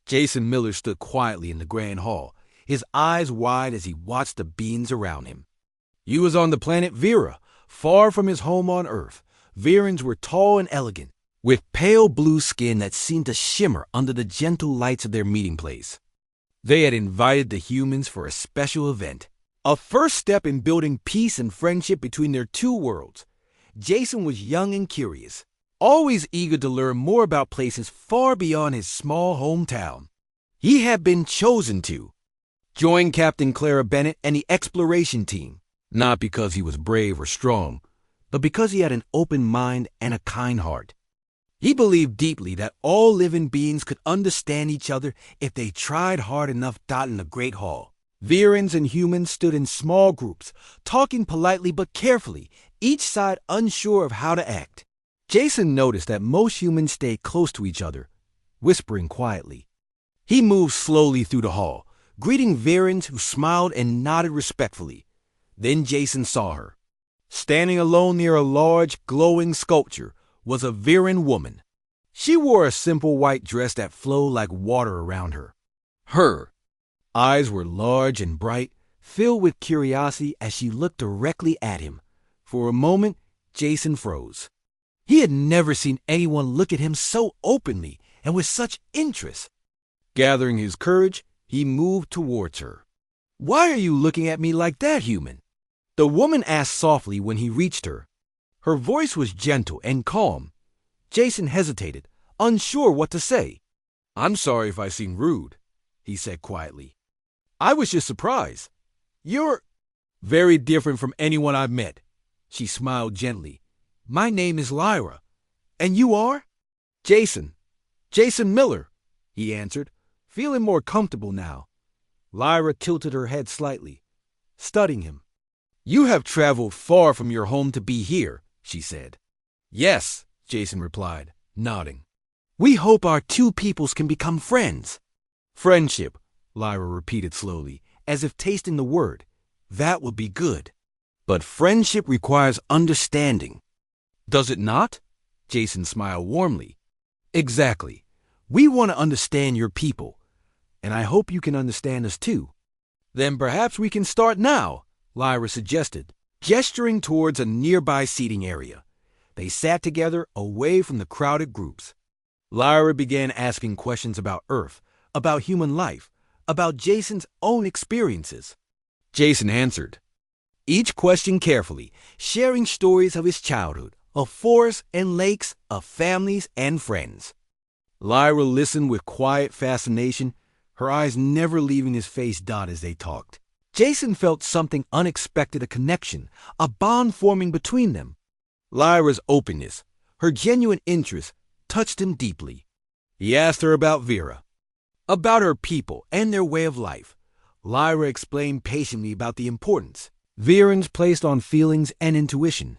Jason Miller stood quietly in the grand hall, his eyes wide as he watched the beings around him. He was on the planet Vera, far from his home on Earth. Verans were tall and elegant, with pale blue skin that seemed to shimmer under the gentle lights of their meeting place. They had invited the humans for a special event, a first step in building peace and friendship between their two worlds. Jason was young and curious, always eager to learn more about places far beyond his small hometown. He had been chosen to join Captain Clara Bennett and the exploration team, not because he was brave or strong, but because he had an open mind and a kind heart. He believed deeply that all living beings could understand each other if they tried hard enough. In the Great Hall, Verans and humans stood in small groups, talking politely but carefully, each side unsure of how to act. Jason noticed that most humans stayed close to each other, whispering quietly. He moved slowly through the hall, greeting Verans, who smiled and nodded respectfully. Then Jason saw her. Standing alone near a large, glowing sculpture was a Veran woman. She wore a simple white dress that flowed like water around her. Her eyes were large and bright, filled with curiosity as she looked directly at him. For a moment, Jason froze. He had never seen anyone look at him so openly and with such interest. Gathering his courage, he moved towards her. "Why are you looking at me like that, human?" the woman asked softly when he reached her. Her voice was gentle and calm. Jason hesitated, unsure what to say. "I'm sorry if I seem rude," he said quietly. "I was just surprised. You're very different from anyone I've met." She smiled gently. "My name is Lyra. And you are?" "Jason Miller," he answered, feeling more comfortable now. Lyra tilted her head slightly, studying him. "You have traveled far from your home to be here," she said. "Yes," Jason replied, nodding. "We hope our two peoples can become friends." "Friendship," Lyra repeated slowly, as if tasting the word. "That would be good. But friendship requires understanding." "Does it not?" Jason smiled warmly. "Exactly. We want to understand your people, and I hope you can understand us too." "Then perhaps we can start now," Lyra suggested, gesturing towards a nearby seating area. They sat together, away from the crowded groups. Lyra began asking questions about Earth, about human life, about Jason's own experiences. Jason answered each question carefully, sharing stories of his childhood, of forests and lakes, of families and friends. Lyra listened with quiet fascination, her eyes never leaving his face as they talked. Jason felt something unexpected, a connection, a bond forming between them. Lyra's openness, her genuine interest, touched him deeply. He asked her about Vera, about her people and their way of life. Lyra explained patiently about the importance Verans placed on feelings and intuition.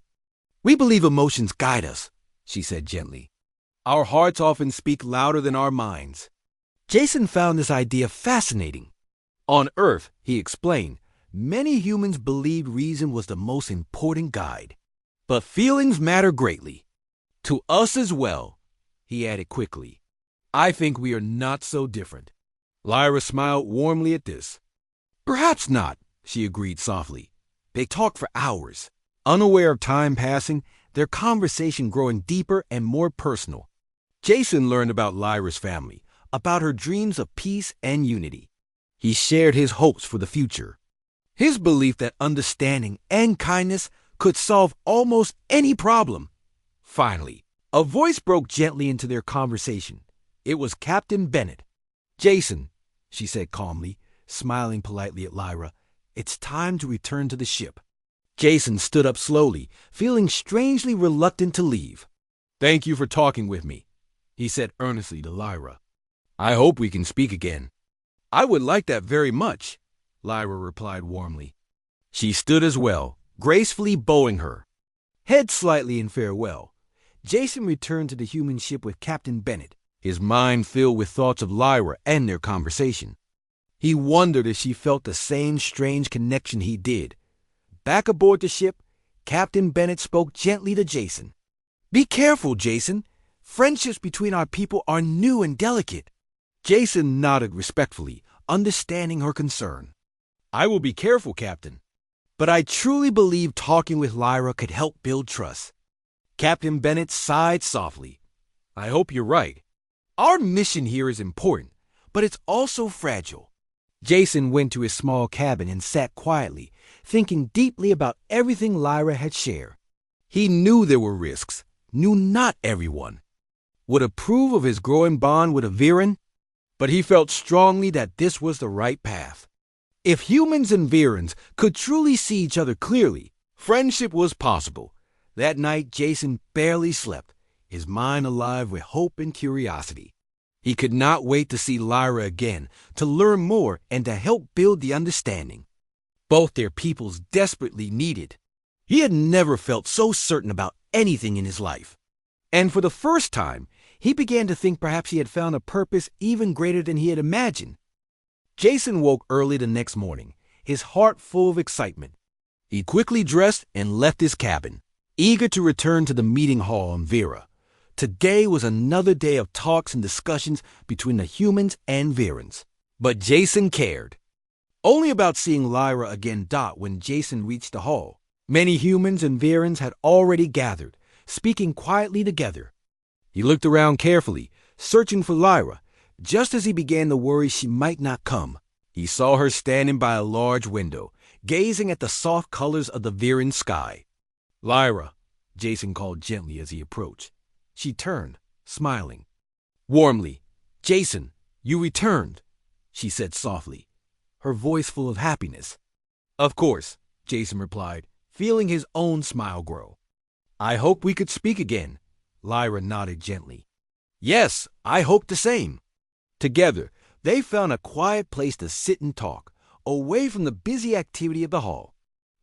"We believe emotions guide us," she said gently. "Our hearts often speak louder than our minds." Jason found this idea fascinating. On Earth, he explained, many humans believed reason was the most important guide. But feelings matter greatly. To us as well, he added quickly. "I think we are not so different." Lyra smiled warmly at this. "Perhaps not," she agreed softly. They talked for hours, unaware of time passing, their conversation growing deeper and more personal. Jason learned about Lyra's family, about her dreams of peace and unity. He shared his hopes for the future, his belief that understanding and kindness could solve almost any problem. Finally, a voice broke gently into their conversation. It was Captain Bennett. "Jason," she said calmly, smiling politely at Lyra, "it's time to return to the ship." Jason stood up slowly, feeling strangely reluctant to leave. "Thank you for talking with me," he said earnestly to Lyra. "I hope we can speak again." "I would like that very much," Lyra replied warmly. She stood as well, gracefully bowing her head slightly in farewell. Jason returned to the human ship with Captain Bennett, his mind filled with thoughts of Lyra and their conversation. He wondered if she felt the same strange connection he did. Back aboard the ship, Captain Bennett spoke gently to Jason. "Be careful, Jason. Friendships between our people are new and delicate." Jason nodded respectfully, understanding her concern. I will be careful, Captain. But I truly believe talking with Lyra could help build trust. Captain Bennett sighed softly. I hope you're right. Our mission here is important, but it's also fragile. Jason went to his small cabin and sat quietly, thinking deeply about everything Lyra had shared. He knew there were risks, knew not everyone would approve of his growing bond with a Viren, but he felt strongly that this was the right path. If humans and Virens could truly see each other clearly, friendship was possible. That night, Jason barely slept, his mind alive with hope and curiosity. He could not wait to see Lyra again, to learn more and to help build the understanding both their peoples desperately needed. He had never felt so certain about anything in his life. And for the first time, he began to think perhaps he had found a purpose even greater than he had imagined. Jason woke early the next morning, his heart full of excitement. He quickly dressed and left his cabin, eager to return to the meeting hall on Vera. Today was another day of talks and discussions between the humans and Virens. But Jason cared only about seeing Lyra again. When Jason reached the hall, many humans and Virens had already gathered, speaking quietly together. He looked around carefully, searching for Lyra. Just as he began to worry she might not come, he saw her standing by a large window, gazing at the soft colors of the Viren sky. Lyra, Jason called gently as he approached. She turned, smiling warmly. Jason, you returned, she said softly, her voice full of happiness. Of course, Jason replied, feeling his own smile grow. I hope we could speak again. Lyra nodded gently. Yes, I hope the same. Together, they found a quiet place to sit and talk, away from the busy activity of the hall.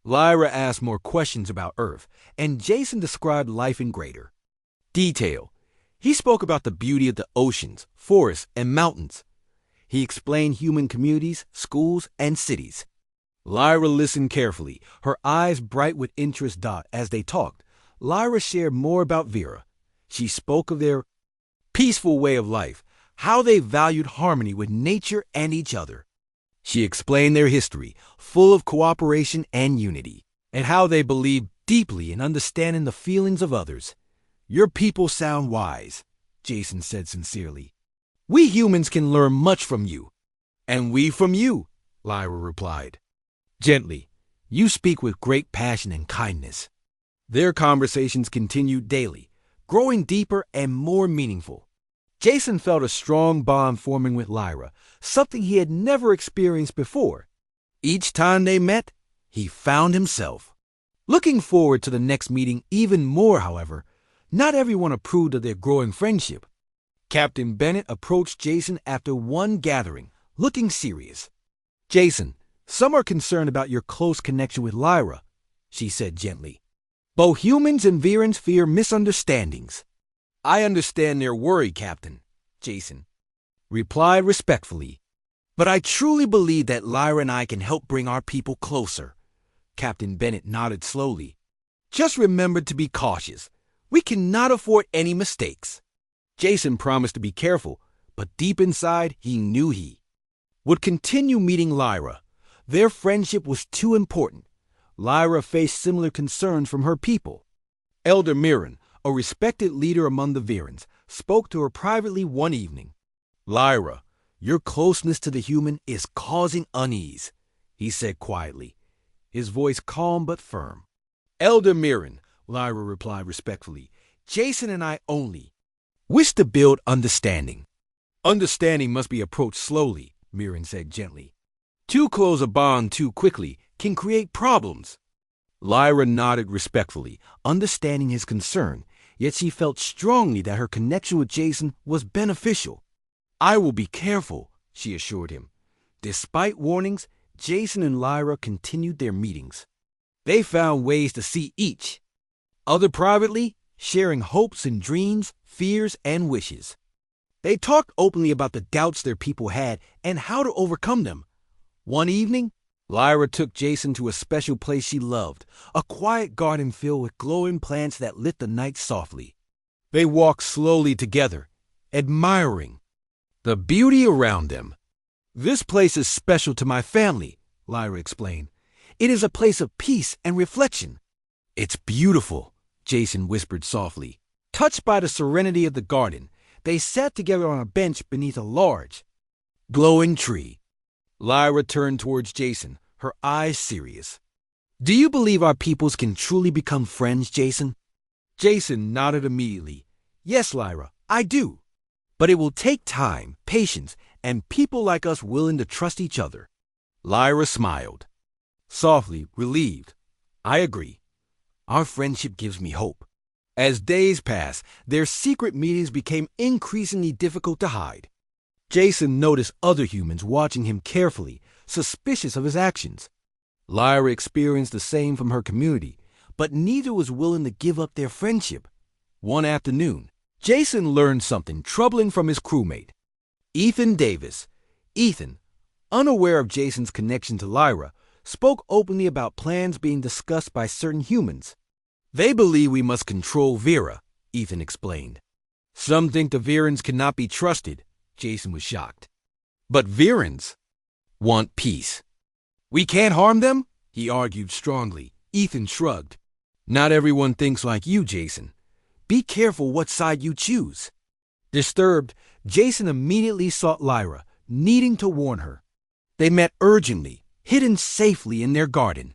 Lyra asked more questions about Earth, and Jason described life in greater detail. He spoke about the beauty of the oceans, forests, and mountains. He explained human communities, schools, and cities. Lyra listened carefully, her eyes bright with interest. As they talked, Lyra shared more about Vera. She spoke of their peaceful way of life, how they valued harmony with nature and each other. She explained their history, full of cooperation and unity, and how they believed deeply in understanding the feelings of others. Your people sound wise, Jason said sincerely. We humans can learn much from you. And we from you, Lyra replied. Gently, you speak with great passion and kindness. Their conversations continued daily, growing deeper and more meaningful. Jason felt a strong bond forming with Lyra, something he had never experienced before. Each time they met, he found himself looking forward to the next meeting even more. However, not everyone approved of their growing friendship. Captain Bennett approached Jason after one gathering, looking serious. Jason, some are concerned about your close connection with Lyra, she said gently. Both humans and Virens fear misunderstandings. I understand their worry, Captain, Jason replied respectfully. But I truly believe that Lyra and I can help bring our people closer. Captain Bennett nodded slowly. Just remember to be cautious. We cannot afford any mistakes. Jason promised to be careful, but deep inside he knew he would continue meeting Lyra. Their friendship was too important. Lyra faced similar concerns from her people. Elder Mirren, a respected leader among the Virens, spoke to her privately one evening. Lyra, your closeness to the human is causing unease, he said quietly, his voice calm but firm. Elder Mirren, Lyra replied respectfully, Jason and I only wish to build understanding. Understanding must be approached slowly, Mirren said gently. Too close a bond too quickly can create problems. Lyra nodded respectfully, understanding his concern, yet she felt strongly that her connection with Jason was beneficial. I will be careful, she assured him. Despite warnings, Jason and Lyra continued their meetings. They found ways to see each other privately, sharing hopes and dreams, fears and wishes. They talked openly about the doubts their people had and how to overcome them. One evening, Lyra took Jason to a special place she loved, a quiet garden filled with glowing plants that lit the night softly. They walked slowly together, admiring The beauty around them. This place is special to my family, Lyra explained. It is a place of peace and reflection. It's beautiful, Jason whispered softly. Touched by the serenity of the garden, they sat together on a bench beneath a large, glowing tree. Lyra turned towards Jason, her eyes serious. Do you believe our peoples can truly become friends, Jason? Jason nodded immediately. Yes, Lyra, I do. But it will take time, patience, and people like us willing to trust each other. Lyra smiled. Softly, relieved. I agree. Our friendship gives me hope. As days passed, their secret meetings became increasingly difficult to hide. Jason noticed other humans watching him carefully, suspicious of his actions. Lyra experienced the same from her community, but neither was willing to give up their friendship. One afternoon, Jason learned something troubling from his crewmate, Ethan Davis. Ethan, unaware of Jason's connection to Lyra, spoke openly about plans being discussed by certain humans. They believe we must control Vera, Ethan explained. Some think the Verans cannot be trusted. Jason was shocked. But Verans want peace. We can't harm them? He argued strongly. Ethan shrugged. Not everyone thinks like you, Jason. Be careful what side you choose. Disturbed, Jason immediately sought Lyra, needing to warn her. They met urgently, hidden safely in their garden.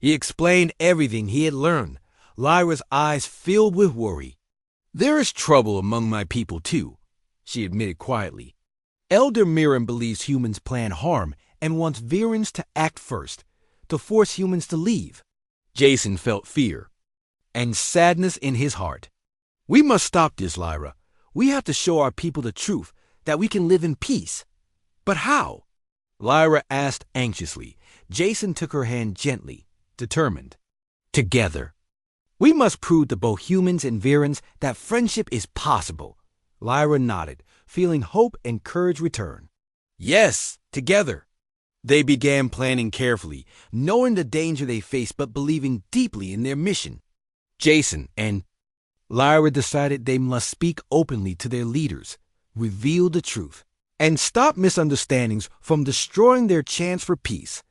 He explained everything he had learned. Lyra's eyes filled with worry. There is trouble among my people, too, she admitted quietly. Elder Mirren believes humans plan harm and wants Verans to act first, to force humans to leave. Jason felt fear and sadness in his heart. We must stop this, Lyra. We have to show our people the truth, that we can live in peace. But how? Lyra asked anxiously. Jason took her hand gently, determined. Together. We must prove to both humans and Verans that friendship is possible. Lyra nodded, feeling hope and courage return. Yes, together. They began planning carefully, knowing the danger they faced but believing deeply in their mission. Jason and Lyra decided they must speak openly to their leaders, reveal the truth, and stop misunderstandings from destroying their chance for peace.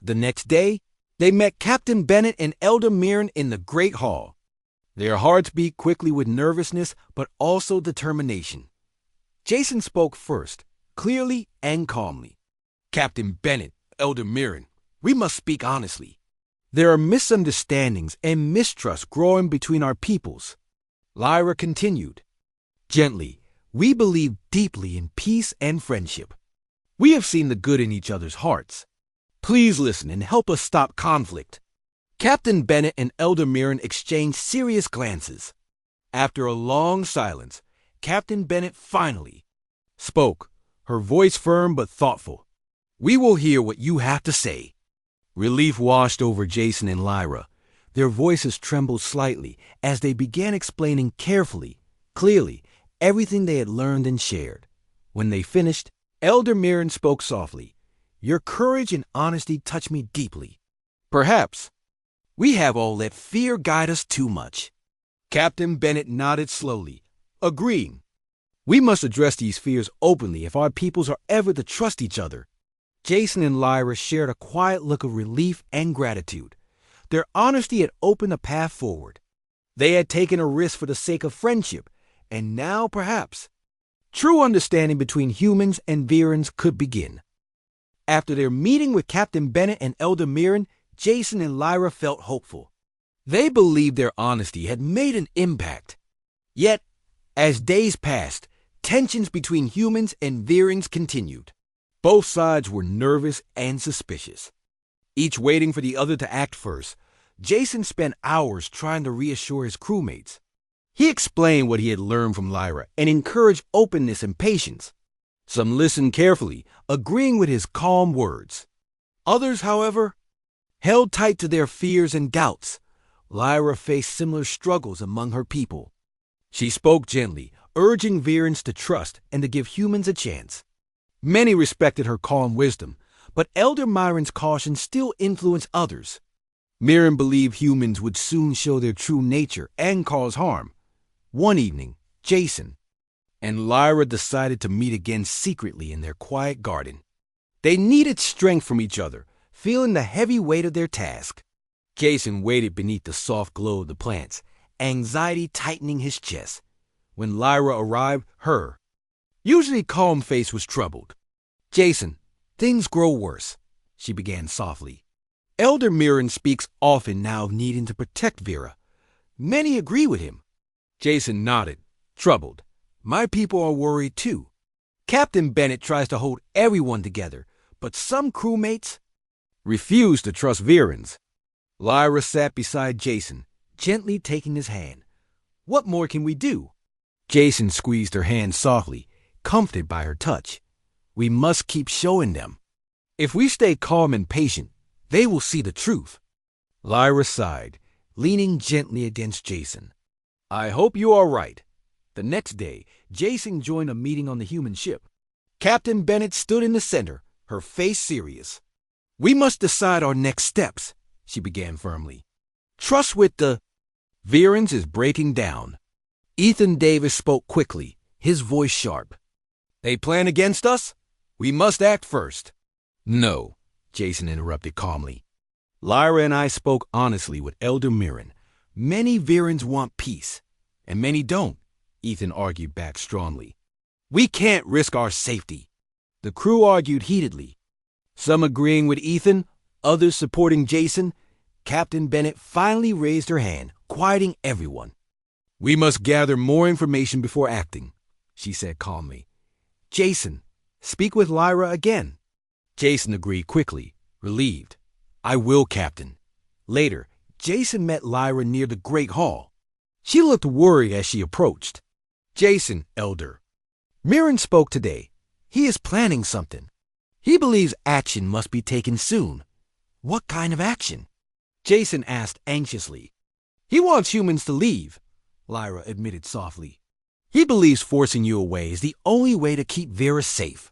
The next day, they met Captain Bennett and Elder Mirren in the Great Hall. Their hearts beat quickly with nervousness, but also determination. Jason spoke first, clearly and calmly. Captain Bennett, Elder Mirren, we must speak honestly. There are misunderstandings and mistrust growing between our peoples. Lyra continued. Gently, we believe deeply in peace and friendship. We have seen the good in each other's hearts. Please listen and help us stop conflict. Captain Bennett and Elder Mirren exchanged serious glances. After a long silence, Captain Bennett finally spoke, her voice firm but thoughtful. We will hear what you have to say. Relief washed over Jason and Lyra. Their voices trembled slightly as they began explaining carefully, clearly, everything they had learned and shared. When they finished, Elder Mirren spoke softly. Your courage and honesty touch me deeply. Perhaps we have all let fear guide us too much. Captain Bennett nodded slowly, agreeing. We must address these fears openly if our peoples are ever to trust each other. Jason and Lyra shared a quiet look of relief and gratitude. Their honesty had opened a path forward. They had taken a risk for the sake of friendship, and now, perhaps, true understanding between humans and Verans could begin. After their meeting with Captain Bennett and Elder Mirren, Jason and Lyra felt hopeful. They believed their honesty had made an impact. Yet, as days passed, tensions between humans and Verans continued. Both sides were nervous and suspicious. Each waiting for the other to act first, Jason spent hours trying to reassure his crewmates. He explained what he had learned from Lyra and encouraged openness and patience. Some listened carefully, agreeing with his calm words. Others, however, held tight to their fears and doubts. Lyra faced similar struggles among her people. She spoke gently, urging Verans to trust and to give humans a chance. Many respected her calm wisdom, but Elder Myron's caution still influenced others. Mirren believed humans would soon show their true nature and cause harm. One evening, Jason and Lyra decided to meet again secretly in their quiet garden. They needed strength from each other, feeling the heavy weight of their task. Jason waited beneath the soft glow of the plants, anxiety tightening his chest. When Lyra arrived, her usually calm face was troubled. "Jason, things grow worse," she began softly. "Elder Mirren speaks often now of needing to protect Vera. Many agree with him." Jason nodded, troubled. "My people are worried too. Captain Bennett tries to hold everyone together, but some crewmates refuse to trust Verans." Lyra sat beside Jason, gently taking his hand. "What more can we do?" Jason squeezed her hand softly, comforted by her touch. "We must keep showing them. If we stay calm and patient, they will see the truth." Lyra sighed, leaning gently against Jason. "I hope you are right." The next day, Jason joined a meeting on the human ship. Captain Bennett stood in the center, her face serious. "We must decide our next steps," she began firmly. "Trust with the Verans is breaking down." Ethan Davis spoke quickly, his voice sharp. "They plan against us? We must act first." "No," Jason interrupted calmly. "Lyra and I spoke honestly with Elder Mirren. Many Verans want peace, and many don't," Ethan argued back strongly. "We can't risk our safety." The crew argued heatedly, some agreeing with Ethan, others supporting Jason. Captain Bennett finally raised her hand, quieting everyone. "We must gather more information before acting," she said calmly. "Jason, speak with Lyra again." Jason agreed quickly, relieved. "I will, Captain." Later, Jason met Lyra near the Great Hall. She looked worried as she approached. "Jason, Elder. Mirren spoke today. He is planning something. He believes action must be taken soon." "What kind of action?" Jason asked anxiously. "He wants humans to leave," Lyra admitted softly. "He believes forcing you away is the only way to keep Vera safe."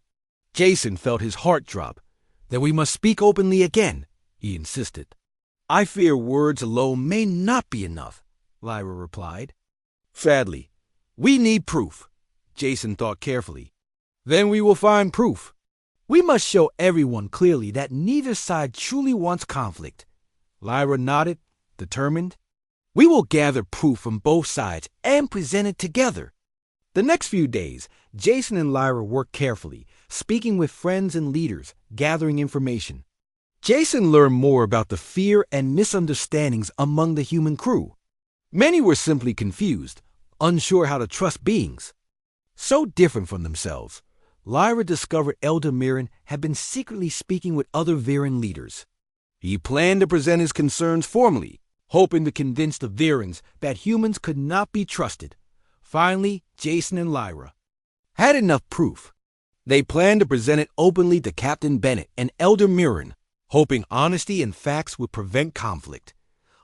Jason felt his heart drop. "Then we must speak openly again," he insisted. "I fear words alone may not be enough," Lyra replied. "Sadly, we need proof," Jason thought carefully. "Then we will find proof. We must show everyone clearly that neither side truly wants conflict." Lyra nodded, determined. "We will gather proof from both sides and present it together." The next few days, Jason and Lyra worked carefully, speaking with friends and leaders, gathering information. Jason learned more about the fear and misunderstandings among the human crew. Many were simply confused, unsure how to trust beings so different from themselves. Lyra discovered Elder Mirren had been secretly speaking with other Viren leaders. He planned to present his concerns formally, hoping to convince the Virens that humans could not be trusted. Finally, Jason and Lyra had enough proof. They planned to present it openly to Captain Bennett and Elder Mirren, hoping honesty and facts would prevent conflict.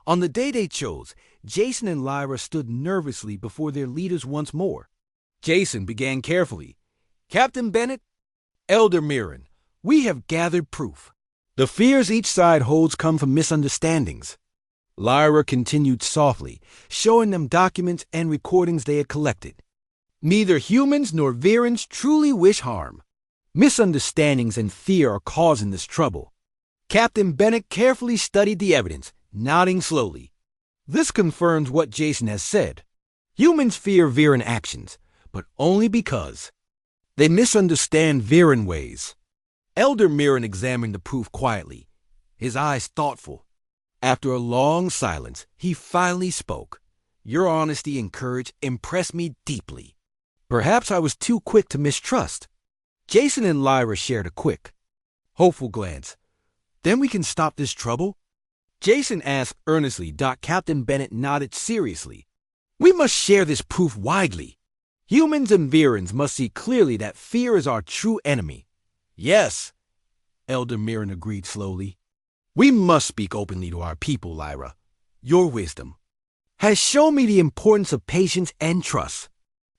On the day they chose, Jason and Lyra stood nervously before their leaders once more. Jason began carefully. "Captain Bennett, Elder Mirren, we have gathered proof. The fears each side holds come from misunderstandings." Lyra continued softly, showing them documents and recordings they had collected. "Neither humans nor Virens truly wish harm. Misunderstandings and fear are causing this trouble." Captain Bennett carefully studied the evidence, nodding slowly. "This confirms what Jason has said. Humans fear Viren actions, but only because they misunderstand Viren ways." Elder Mirren examined the proof quietly, his eyes thoughtful. After a long silence, he finally spoke. "Your honesty and courage impressed me deeply. Perhaps I was too quick to mistrust." Jason and Lyra shared a quick, hopeful glance. "Then we can stop this trouble?" Jason asked earnestly. Captain Bennett nodded seriously. "We must share this proof widely. Humans and Virens must see clearly that fear is our true enemy." "Yes," Elder Mirren agreed slowly. "We must speak openly to our people, Lyra. Your wisdom has shown me the importance of patience and trust."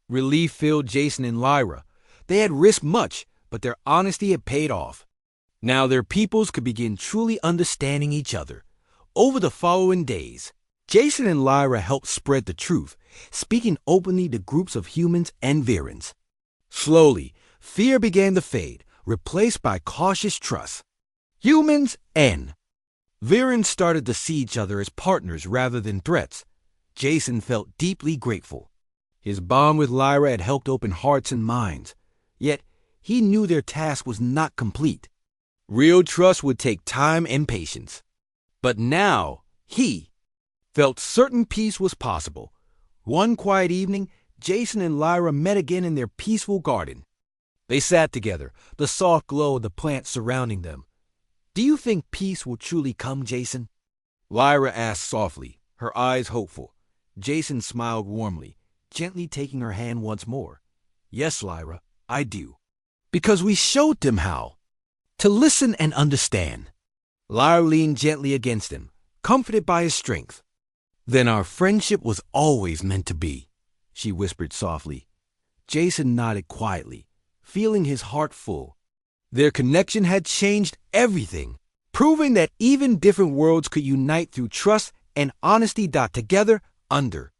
Relief filled Jason and Lyra. They had risked much, but their honesty had paid off. Now their peoples could begin truly understanding each other. Over the following days, Jason and Lyra helped spread the truth, speaking openly to groups of humans and Virans. Slowly, fear began to fade, replaced by cautious trust. Humans and Virans started to see each other as partners rather than threats. Jason felt deeply grateful. His bond with Lyra had helped open hearts and minds, yet he knew their task was not complete. Real trust would take time and patience. But now, he felt certain peace was possible. One quiet evening, Jason and Lyra met again in their peaceful garden. They sat together, the soft glow of the plants surrounding them. "Do you think peace will truly come, Jason?" Lyra asked softly, her eyes hopeful. Jason smiled warmly, gently taking her hand once more. "Yes, Lyra, I do. Because we showed them how. To listen and understand." Lyra leaned gently against him, comforted by his strength. "Then our friendship was always meant to be," she whispered softly. Jason nodded quietly, feeling his heart full. Their connection had changed everything, proving that even different worlds could unite through trust and honesty. Together, under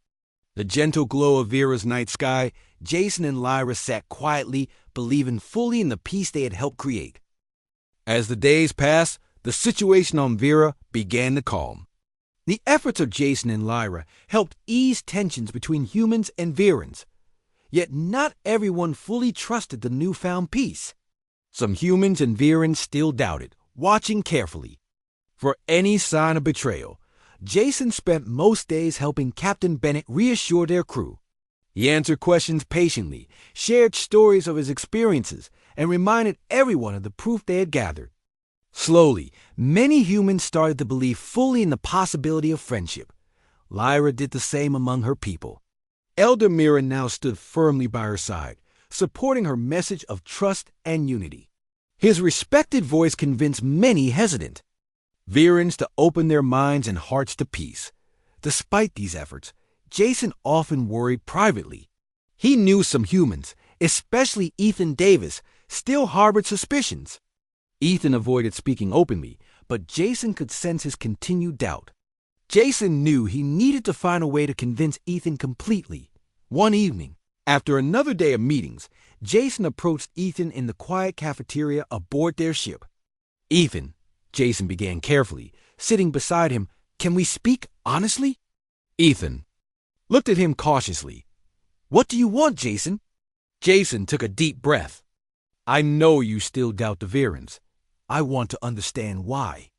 the gentle glow of Vera's night sky, Jason and Lyra sat quietly, believing fully in the peace they had helped create. As the days passed, the situation on Vera began to calm. The efforts of Jason and Lyra helped ease tensions between humans and Virans. Yet not everyone fully trusted the newfound peace. Some humans and Virans still doubted, watching carefully for any sign of betrayal. Jason spent most days helping Captain Bennett reassure their crew. He answered questions patiently, shared stories of his experiences, and reminded everyone of the proof they had gathered. Slowly, many humans started to believe fully in the possibility of friendship. Lyra did the same among her people. Elder Mira now stood firmly by her side, supporting her message of trust and unity. His respected voice convinced many hesitant Virans to open their minds and hearts to peace. Despite these efforts, Jason often worried privately. He knew some humans, especially Ethan Davis, still harbored suspicions. Ethan avoided speaking openly, but Jason could sense his continued doubt. Jason knew he needed to find a way to convince Ethan completely. One evening, after another day of meetings, Jason approached Ethan in the quiet cafeteria aboard their ship. "Ethan," Jason began carefully, sitting beside him, "can we speak honestly?" Ethan looked at him cautiously. "What do you want, Jason?" Jason took a deep breath. "I know you still doubt the Virans. I want to understand why."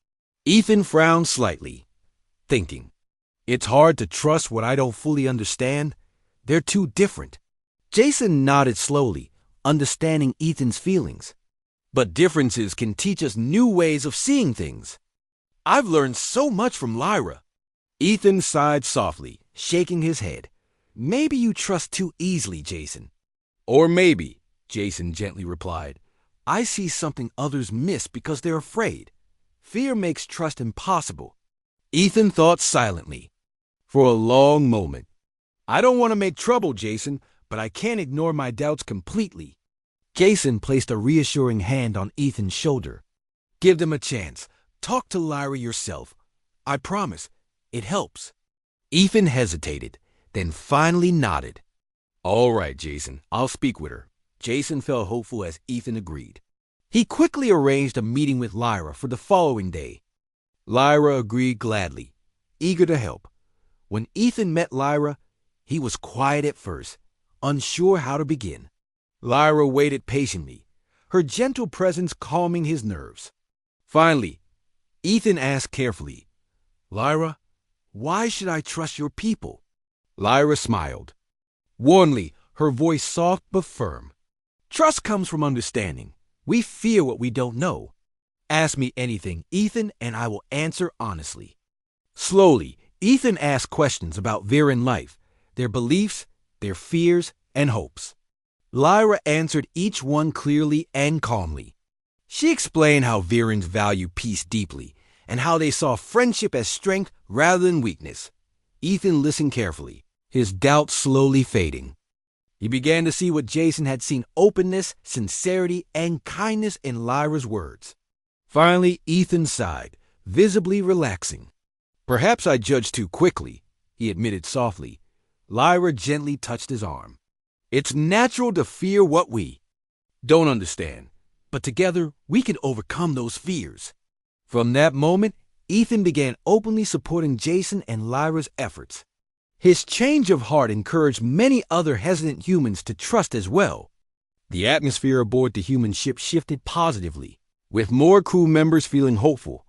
Ethan frowned slightly, thinking, "It's hard to trust what I don't fully understand. They're too different." Jason nodded slowly, understanding Ethan's feelings. "But differences can teach us new ways of seeing things. I've learned so much from Lyra." Ethan sighed softly, shaking his head. "Maybe you trust too easily, Jason." "Or maybe," Jason gently replied, "I see something others miss because they're afraid. Fear makes trust impossible." Ethan thought silently for a long moment. "I don't want to make trouble, Jason, but I can't ignore my doubts completely." Jason placed a reassuring hand on Ethan's shoulder. "Give them a chance. Talk to Lyra yourself. I promise, it helps." Ethan hesitated, then finally nodded. "All right, Jason, I'll speak with her." Jason felt hopeful as Ethan agreed. He quickly arranged a meeting with Lyra for the following day. Lyra agreed gladly, eager to help. When Ethan met Lyra, he was quiet at first, unsure how to begin. Lyra waited patiently, her gentle presence calming his nerves. Finally, Ethan asked carefully, "Lyra, why should I trust your people?" Lyra smiled. Warmly, her voice soft but firm. "Trust comes from understanding. We fear what we don't know. Ask me anything, Ethan, and I will answer honestly." Slowly, Ethan asked questions about Viran life, their beliefs, their fears, and hopes. Lyra answered each one clearly and calmly. She explained how Virans value peace deeply and how they saw friendship as strength rather than weakness. Ethan listened carefully, his doubts slowly fading. He began to see what Jason had seen: openness, sincerity, and kindness in Lyra's words. Finally, Ethan sighed, visibly relaxing. Perhaps I judged too quickly, he admitted softly. Lyra gently touched his arm. It's natural to fear what we don't understand, but together we can overcome those fears. From that moment, Ethan began openly supporting Jason and Lyra's efforts. His change of heart encouraged many other hesitant humans to trust as well. The atmosphere aboard the human ship shifted positively, with more crew members feeling hopeful.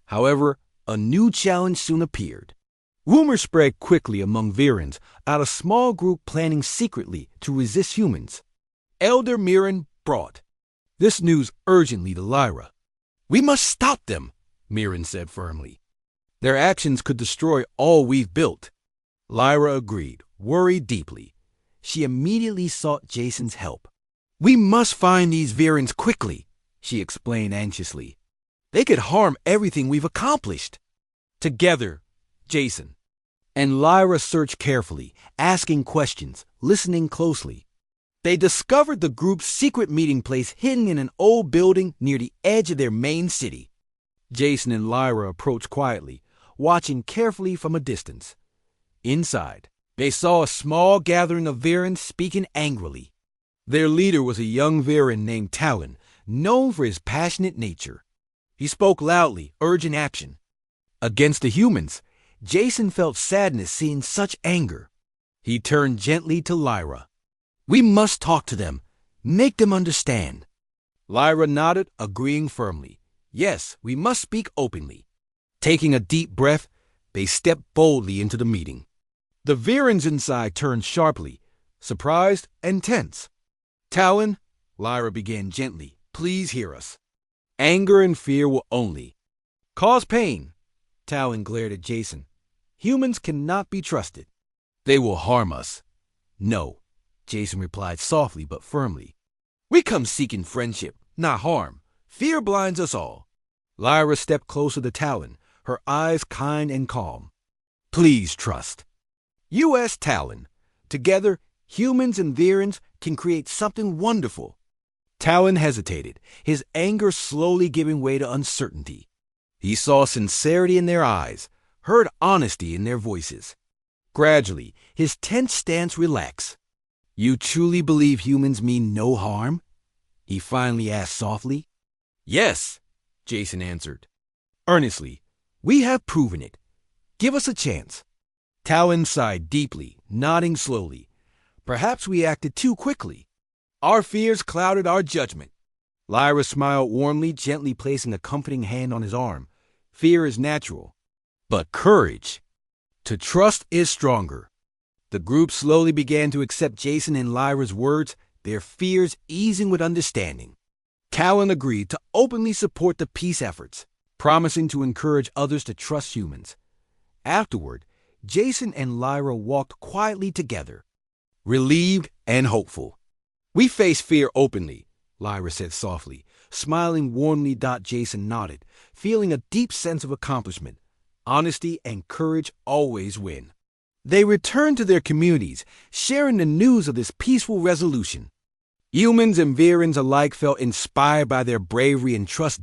However, a new challenge soon appeared. Rumors spread quickly among Virans about a small group planning secretly to resist humans. Elder Mirren brought this news urgently to Lyra. We must stop them, Mirren said firmly. Their actions could destroy all we've built. Lyra agreed, worried deeply. She immediately sought Jason's help. We must find these Virans quickly, she explained anxiously. They could harm everything we've accomplished. Together, Jason and Lyra searched carefully, asking questions, listening closely. They discovered the group's secret meeting place hidden in an old building near the edge of their main city. Jason and Lyra approached quietly, watching carefully from a distance. Inside, they saw a small gathering of Virans speaking angrily. Their leader was a young Viran named Talon, known for his passionate nature. He spoke loudly, urging action. Against the humans, Jason felt sadness seeing such anger. He turned gently to Lyra. We must talk to them, make them understand. Lyra nodded, agreeing firmly. Yes, we must speak openly. Taking a deep breath, they stepped boldly into the meeting. The Virans inside turned sharply, surprised and tense. Talon, Lyra began gently, please hear us. Anger and fear will only cause pain. Talon glared at Jason. Humans cannot be trusted. They will harm us. No, Jason replied softly but firmly. We come seeking friendship, not harm. Fear blinds us all. Lyra stepped closer to Talon, her eyes kind and calm. Please trust. U.S. Talon. Together, humans and Virans can create something wonderful. Talon hesitated, his anger slowly giving way to uncertainty. He saw sincerity in their eyes, heard honesty in their voices. Gradually, his tense stance relaxed. You truly believe humans mean no harm? He finally asked softly. Yes, Jason answered. Earnestly, we have proven it. Give us a chance. Talon sighed deeply, nodding slowly. Perhaps we acted too quickly. Our fears clouded our judgment. Lyra smiled warmly, gently placing a comforting hand on his arm. Fear is natural, but courage, to trust, is stronger. The group slowly began to accept Jason and Lyra's words, their fears easing with understanding. Talon agreed to openly support the peace efforts, promising to encourage others to trust humans. Afterward, Jason and Lyra walked quietly together, relieved and hopeful. We face fear openly, Lyra said softly. Smiling warmly, Jason nodded, feeling a deep sense of accomplishment. Honesty and courage always win. They returned to their communities, sharing the news of this peaceful resolution. Humans and Virans alike felt inspired by their bravery and trust.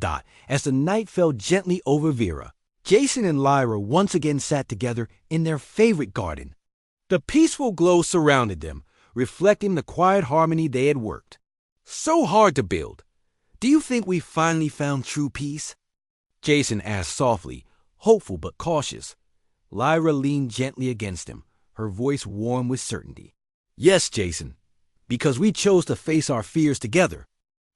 As the night fell gently over Vera, Jason and Lyra once again sat together in their favorite garden. The peaceful glow surrounded them, reflecting the quiet harmony they had worked so hard to build. Do you think we finally found true peace? Jason asked softly, hopeful but cautious. Lyra leaned gently against him, her voice warm with certainty. Yes, Jason, because we chose to face our fears together.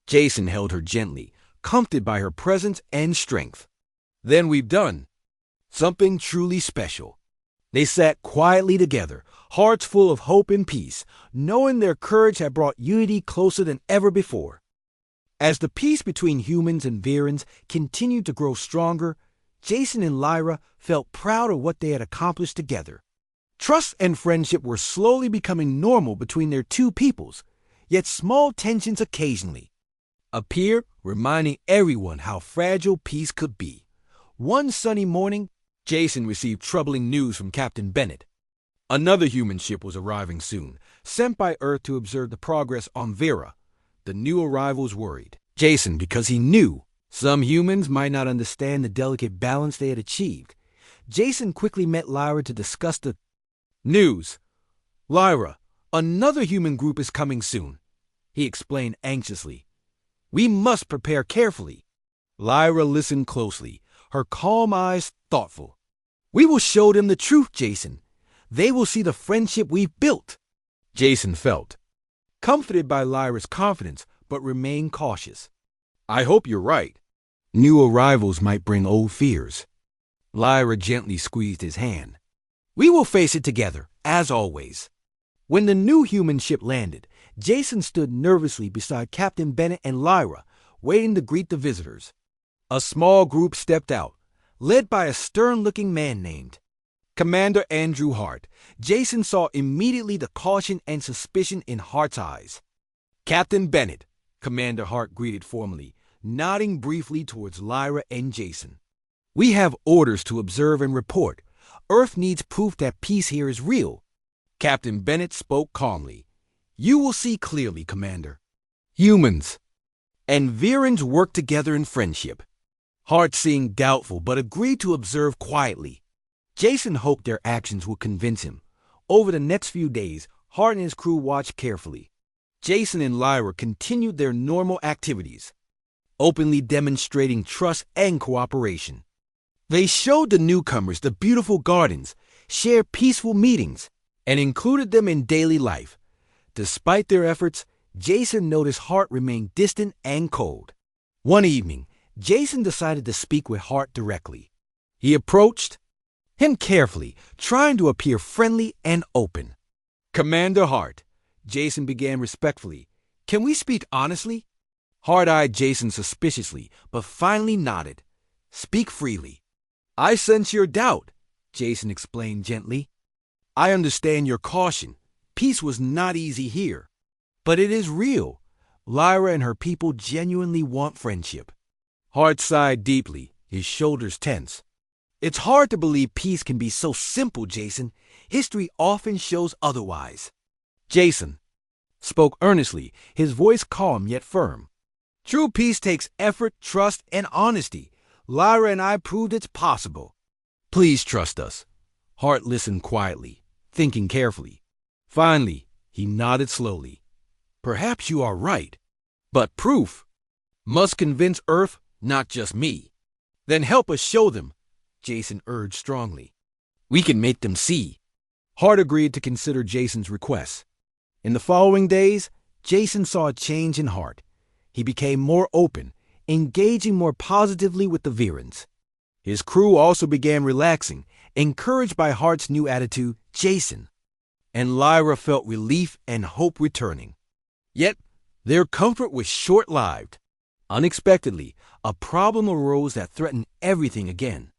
Jason held her gently, comforted by her presence and strength. Then we've done something truly special. They sat quietly together, hearts full of hope and peace, knowing their courage had brought unity closer than ever before. As the peace between humans and Virans continued to grow stronger, Jason and Lyra felt proud of what they had accomplished together. Trust and friendship were slowly becoming normal between their two peoples, yet small tensions occasionally appeared, reminding everyone how fragile peace could be. One sunny morning, Jason received troubling news from Captain Bennett. Another human ship was arriving soon, sent by Earth to observe the progress on Vera. The new arrivals worried Jason because he knew some humans might not understand the delicate balance they had achieved. Jason quickly met Lyra to discuss the news. Lyra, another human group is coming soon, he explained anxiously. We must prepare carefully. Lyra listened closely, her calm eyes thoughtful. We will show them the truth, Jason. They will see the friendship we've built. Jason felt comforted by Lyra's confidence, but remained cautious. I hope you're right. New arrivals might bring old fears. Lyra gently squeezed his hand. We will face it together, as always. When the new human ship landed, Jason stood nervously beside Captain Bennett and Lyra, waiting to greet the visitors. A small group stepped out, led by a stern-looking man named Commander Andrew Hart. Jason saw immediately the caution and suspicion in Hart's eyes. Captain Bennett, Commander Hart greeted formally, nodding briefly towards Lyra and Jason. We have orders to observe and report. Earth needs proof that peace here is real. Captain Bennett spoke calmly. You will see clearly, Commander. Humans and Virans work together in friendship. Hart seemed doubtful, but agreed to observe quietly. Jason hoped their actions would convince him. Over the next few days, Hart and his crew watched carefully. Jason and Lyra continued their normal activities, openly demonstrating trust and cooperation. They showed the newcomers the beautiful gardens, shared peaceful meetings, and included them in daily life. Despite their efforts, Jason noticed Hart remained distant and cold. One evening, Jason decided to speak with Hart directly. He approached him carefully, trying to appear friendly and open. Commander Hart, Jason began respectfully, can we speak honestly? Hart eyed Jason suspiciously, but finally nodded. Speak freely. I sense your doubt, Jason explained gently. I understand your caution. Peace was not easy here. But it is real. Lyra and her people genuinely want friendship. Hart sighed deeply, his shoulders tense. It's hard to believe peace can be so simple, Jason. History often shows otherwise. Jason spoke earnestly, his voice calm yet firm. True peace takes effort, trust, and honesty. Lyra and I proved it's possible. Please trust us. Hart listened quietly, thinking carefully. Finally, he nodded slowly. Perhaps you are right. But proof must convince Earth, not just me. Then help us show them, Jason urged strongly. We can make them see. Hart agreed to consider Jason's request. In the following days, Jason saw a change in Hart. He became more open, engaging more positively with the Virans. His crew also began relaxing, encouraged by Hart's new attitude, Jason. And Lyra felt relief and hope returning. Yet, their comfort was short-lived. Unexpectedly, a problem arose that threatened everything again.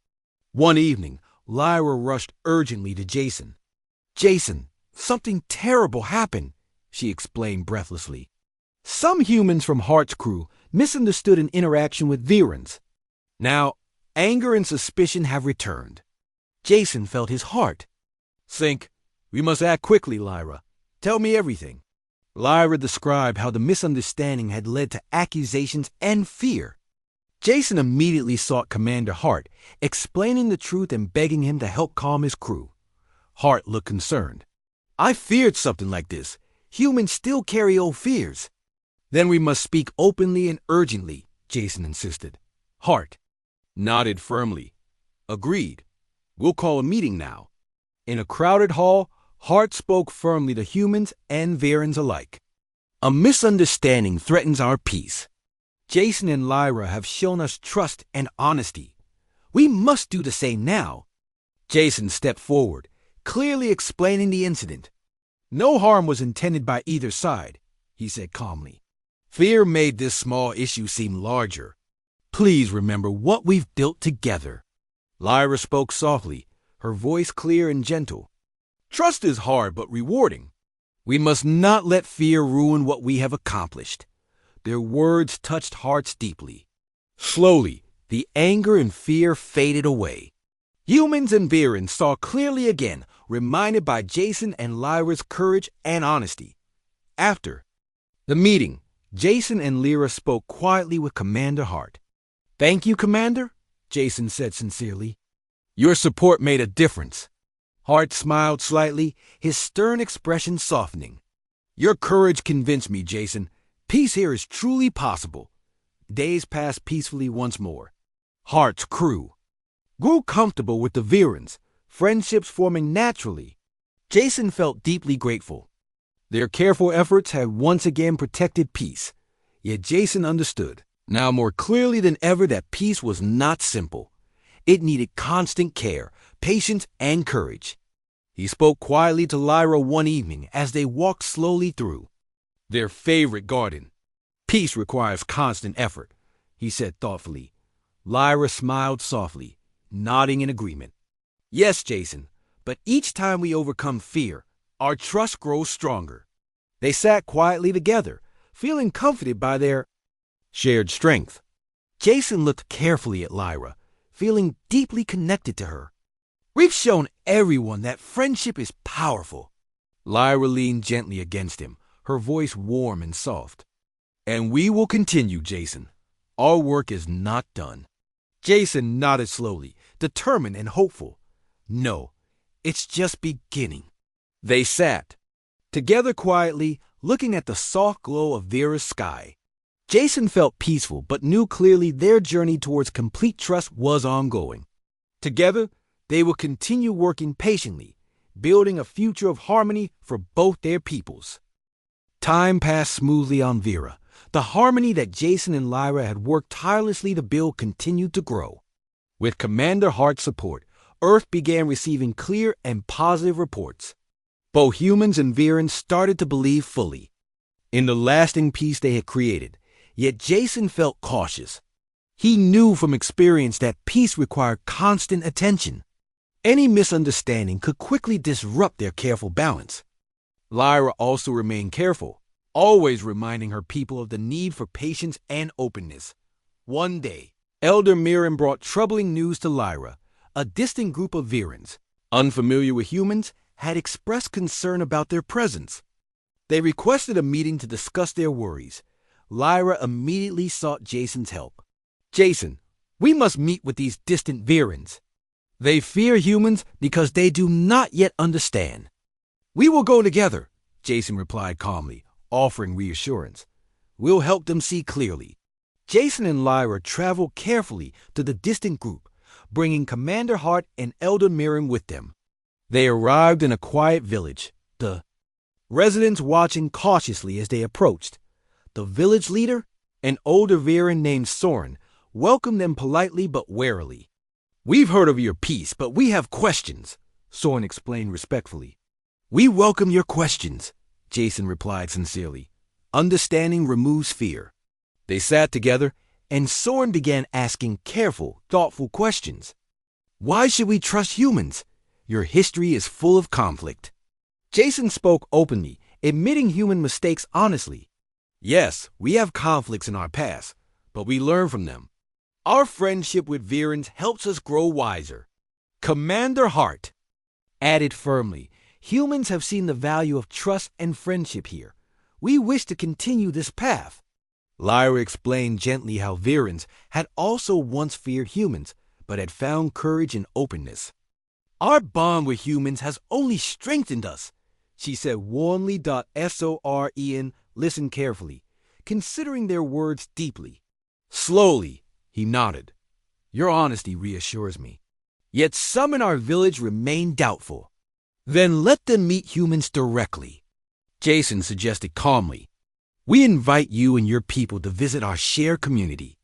One evening, Lyra rushed urgently to Jason. Jason, something terrible happened, she explained breathlessly. Some humans from Hart's crew misunderstood an interaction with Virans. Now, anger and suspicion have returned. Jason felt his heart sink. We must act quickly, Lyra. Tell me everything. Lyra described how the misunderstanding had led to accusations and fear. Jason immediately sought Commander Hart, explaining the truth and begging him to help calm his crew. Hart looked concerned. I feared something like this. Humans still carry old fears. Then we must speak openly and urgently, Jason insisted. Hart nodded firmly. Agreed. We'll call a meeting now. In a crowded hall, Hart spoke firmly to humans and Virans alike. A misunderstanding threatens our peace. Jason and Lyra have shown us trust and honesty. We must do the same now. Jason stepped forward, clearly explaining the incident. No harm was intended by either side, he said calmly. Fear made this small issue seem larger. Please remember what we've built together. Lyra spoke softly, her voice clear and gentle. Trust is hard but rewarding. We must not let fear ruin what we have accomplished. Their words touched hearts deeply. Slowly, the anger and fear faded away. Humans and Virans saw clearly again, reminded by Jason and Lyra's courage and honesty. After the meeting, Jason and Lyra spoke quietly with Commander Hart. Thank you, Commander, Jason said sincerely. Your support made a difference. Hart smiled slightly, his stern expression softening. Your courage convinced me, Jason. Peace here is truly possible. Days passed peacefully once more. Hart's crew grew comfortable with the Virans, friendships forming naturally. Jason felt deeply grateful. Their careful efforts had once again protected peace. Yet Jason understood, now more clearly than ever, that peace was not simple. It needed constant care, patience, and courage. He spoke quietly to Lyra one evening as they walked slowly through their favorite garden. Peace requires constant effort, he said thoughtfully. Lyra smiled softly, nodding in agreement. Yes, Jason, but each time we overcome fear, our trust grows stronger. They sat quietly together, feeling comforted by their shared strength. Jason looked carefully at Lyra, feeling deeply connected to her. We've shown everyone that friendship is powerful. Lyra leaned gently against him, her voice warm and soft. And we will continue, Jason. Our work is not done. Jason nodded slowly, determined and hopeful. No, it's just beginning. They sat together quietly, looking at the soft glow of Vera's sky. Jason felt peaceful, but knew clearly their journey towards complete trust was ongoing. Together, they will continue working patiently, building a future of harmony for both their peoples. Time passed smoothly on Vera. The harmony that Jason and Lyra had worked tirelessly to build continued to grow. With Commander Hart's support, Earth began receiving clear and positive reports. Both humans and Virans started to believe fully in the lasting peace they had created, yet Jason felt cautious. He knew from experience that peace required constant attention. Any misunderstanding could quickly disrupt their careful balance. Lyra also remained careful, always reminding her people of the need for patience and openness. One day, Elder Mirren brought troubling news to Lyra. A distant group of Virans, unfamiliar with humans, had expressed concern about their presence. They requested a meeting to discuss their worries. Lyra immediately sought Jason's help. Jason, we must meet with these distant Virans. They fear humans because they do not yet understand. We will go together, Jason replied calmly, offering reassurance. We'll help them see clearly. Jason and Lyra traveled carefully to the distant group, bringing Commander Hart and Elder Mirren with them. They arrived in a quiet village, the residents watching cautiously as they approached. The village leader, an older Viran named Soren, welcomed them politely but warily. We've heard of your peace, but we have questions, Soren explained respectfully. We welcome your questions, Jason replied sincerely. Understanding removes fear. They sat together, and Soren began asking careful, thoughtful questions. Why should we trust humans? Your history is full of conflict. Jason spoke openly, admitting human mistakes honestly. Yes, we have conflicts in our past, but we learn from them. Our friendship with Virans helps us grow wiser. Commander Hart added firmly, humans have seen the value of trust and friendship here. We wish to continue this path. Lyra explained gently how Virans had also once feared humans, but had found courage and openness. Our bond with humans has only strengthened us, she said warmly. Soren listened carefully, considering their words deeply. Slowly, he nodded. Your honesty reassures me. Yet some in our village remain doubtful. Then let them meet humans directly, Jason suggested calmly. We invite you and your people to visit our shared community.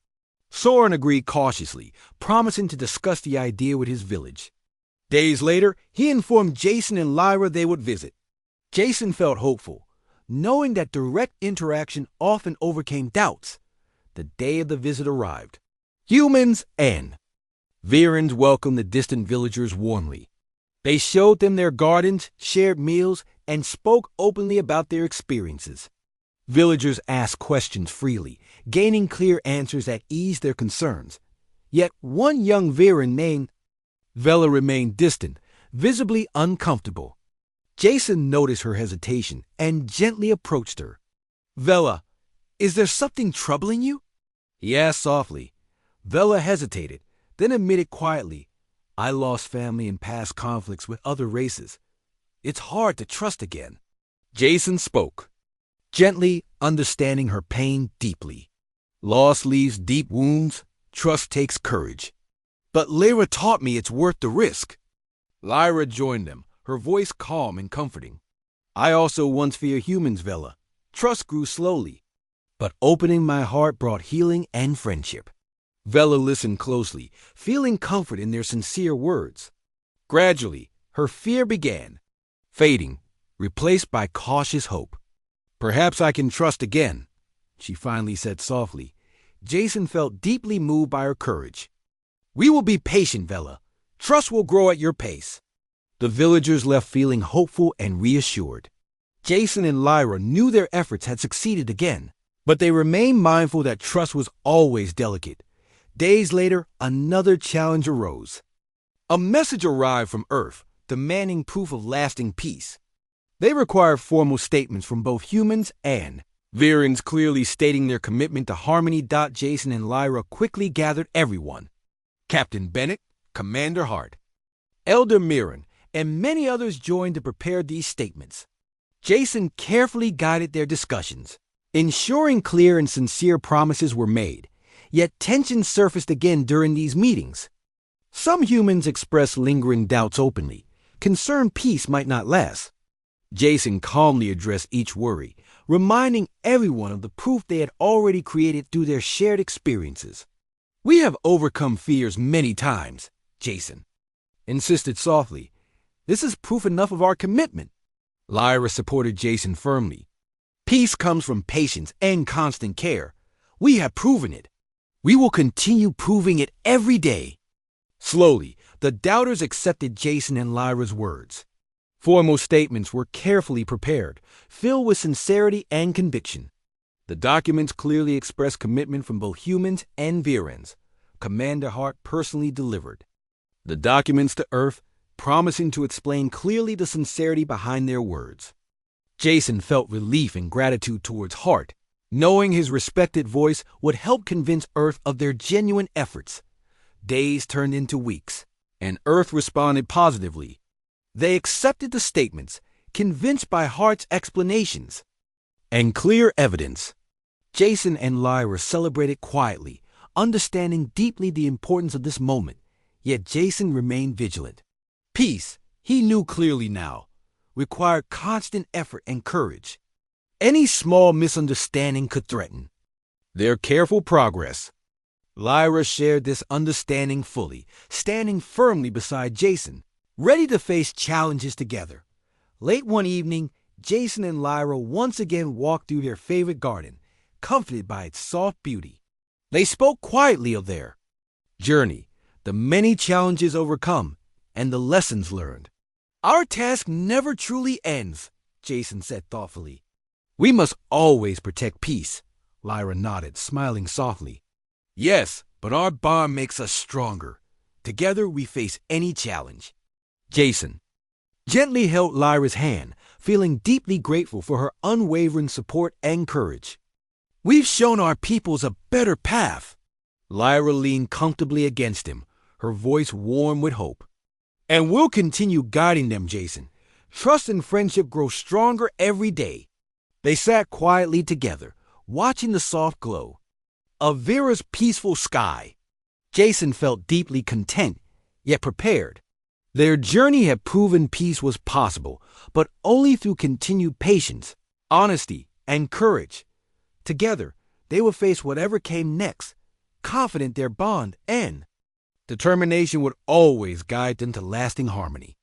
Soren agreed cautiously, promising to discuss the idea with his village. Days later, he informed Jason and Lyra they would visit. Jason felt hopeful, knowing that direct interaction often overcame doubts. The day of the visit arrived. Humans and Virans welcomed the distant villagers warmly. They showed them their gardens, shared meals, and spoke openly about their experiences. Villagers asked questions freely, gaining clear answers that eased their concerns. Yet one young Viran named Vela remained distant, visibly uncomfortable. Jason noticed her hesitation and gently approached her. Vela, is there something troubling you? He asked softly. Vela hesitated, then admitted quietly, I lost family in past conflicts with other races. It's hard to trust again. Jason spoke, gently understanding her pain deeply. Loss leaves deep wounds, trust takes courage. But Lyra taught me it's worth the risk. Lyra joined them, her voice calm and comforting. I also once feared humans, Vela. Trust grew slowly, but opening my heart brought healing and friendship. Vela listened closely, feeling comfort in their sincere words. Gradually, her fear began, fading, replaced by cautious hope. Perhaps I can trust again, she finally said softly. Jason felt deeply moved by her courage. We will be patient, Vela. Trust will grow at your pace. The villagers left feeling hopeful and reassured. Jason and Lyra knew their efforts had succeeded again, but they remained mindful that trust was always delicate. Days later, another challenge arose. A message arrived from Earth, demanding proof of lasting peace. They required formal statements from both humans and Virans, clearly stating their commitment to harmony. Jason and Lyra quickly gathered everyone. Captain Bennett, Commander Hart, Elder Mirren, and many others joined to prepare these statements. Jason carefully guided their discussions, ensuring clear and sincere promises were made. Yet tensions surfaced again during these meetings. Some humans expressed lingering doubts openly, concerned peace might not last. Jason calmly addressed each worry, reminding everyone of the proof they had already created through their shared experiences. We have overcome fears many times, Jason insisted softly. This is proof enough of our commitment. Lyra supported Jason firmly. Peace comes from patience and constant care. We have proven it. We will continue proving it every day. Slowly, the doubters accepted Jason and Lyra's words. Formal statements were carefully prepared, filled with sincerity and conviction. The documents clearly expressed commitment from both humans and Virans. Commander Hart personally delivered the documents to Earth, promising to explain clearly the sincerity behind their words. Jason felt relief and gratitude towards Hart, knowing his respected voice would help convince Earth of their genuine efforts. Days turned into weeks, and Earth responded positively. They accepted the statements, convinced by Hart's explanations and clear evidence. Jason and Lyra celebrated quietly, understanding deeply the importance of this moment, yet Jason remained vigilant. Peace, he knew clearly now, required constant effort and courage. Any small misunderstanding could threaten their careful progress. Lyra shared this understanding fully, standing firmly beside Jason, ready to face challenges together. Late one evening, Jason and Lyra once again walked through their favorite garden, comforted by its soft beauty. They spoke quietly of their journey, the many challenges overcome, and the lessons learned. Our task never truly ends, Jason said thoughtfully. We must always protect peace, Lyra nodded, smiling softly. Yes, but our bond makes us stronger. Together we face any challenge. Jason gently held Lyra's hand, feeling deeply grateful for her unwavering support and courage. We've shown our peoples a better path. Lyra leaned comfortably against him, her voice warm with hope. And we'll continue guiding them, Jason. Trust and friendship grow stronger every day. They sat quietly together, watching the soft glow of Vera's peaceful sky. Jason felt deeply content, yet prepared. Their journey had proven peace was possible, but only through continued patience, honesty, and courage. Together, they would face whatever came next, confident their bond and determination would always guide them to lasting harmony.